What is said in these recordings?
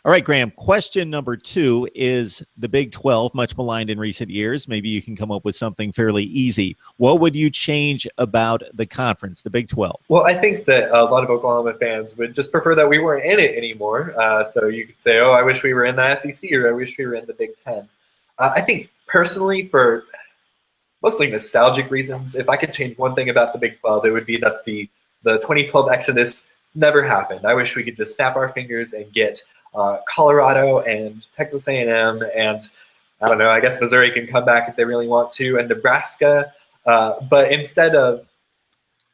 All right, Graham, question number 2 is the Big 12, much maligned in recent years. Maybe you can come up with something fairly easy. What would you change about the conference, the Big 12? Well, I think that a lot of Oklahoma fans would just prefer that we weren't in it anymore. So you could say, oh, I wish we were in the SEC, or I wish we were in the Big 10. I think personally, for mostly nostalgic reasons, if I could change one thing about the Big 12, it would be that the 2012 exodus never happened. I wish we could just snap our fingers and get Colorado and Texas A&M, and I don't know, I guess Missouri can come back if they really want to, and Nebraska. But instead of,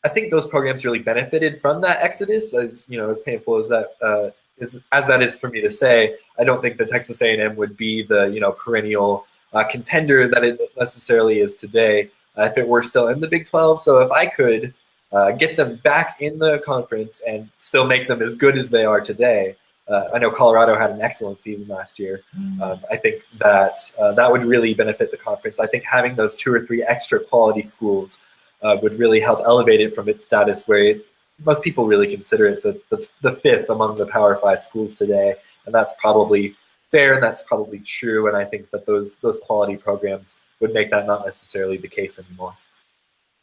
I think those programs really benefited from that exodus. As as painful as that is for me to say, I don't think that Texas A&M would be the perennial contender that it necessarily is today if it were still in the Big 12. So if I could get them back in the conference and still make them as good as they are today. I know Colorado had an excellent season last year. I think that that would really benefit the conference. I think having those 2 or 3 extra quality schools would really help elevate it from its status where most people really consider it the 5th among the Power 5 schools today. And that's probably fair, and that's probably true. And I think that those quality programs would make that not necessarily the case anymore.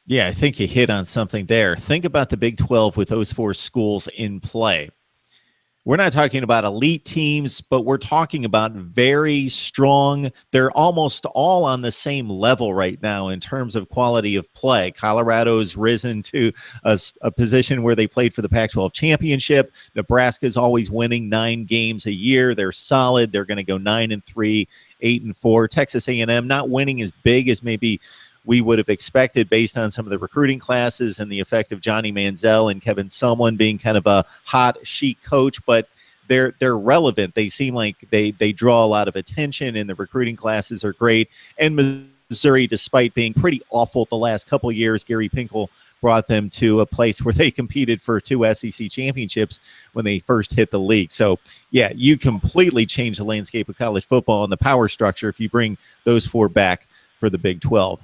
Yeah, I think you hit on something there. Think about the Big 12 with those 4 schools in play. We're not talking about elite teams, but we're talking about very strong. They're almost all on the same level right now in terms of quality of play. Colorado's risen to a position where they played for the Pac-12 championship. Nebraska's always winning 9 games a year. They're solid. They're going to go 9-3, 8-4. Texas A&M not winning as big as maybe we would have expected based on some of the recruiting classes and the effect of Johnny Manziel and Kevin Sumlin being kind of a hot sheet coach, but they're relevant. They seem like they draw a lot of attention, and the recruiting classes are great. And Missouri, despite being pretty awful the last couple of years, Gary Pinkel brought them to a place where they competed for 2 SEC championships when they first hit the league. So, yeah, you completely change the landscape of college football and the power structure if you bring those 4 back for the Big 12.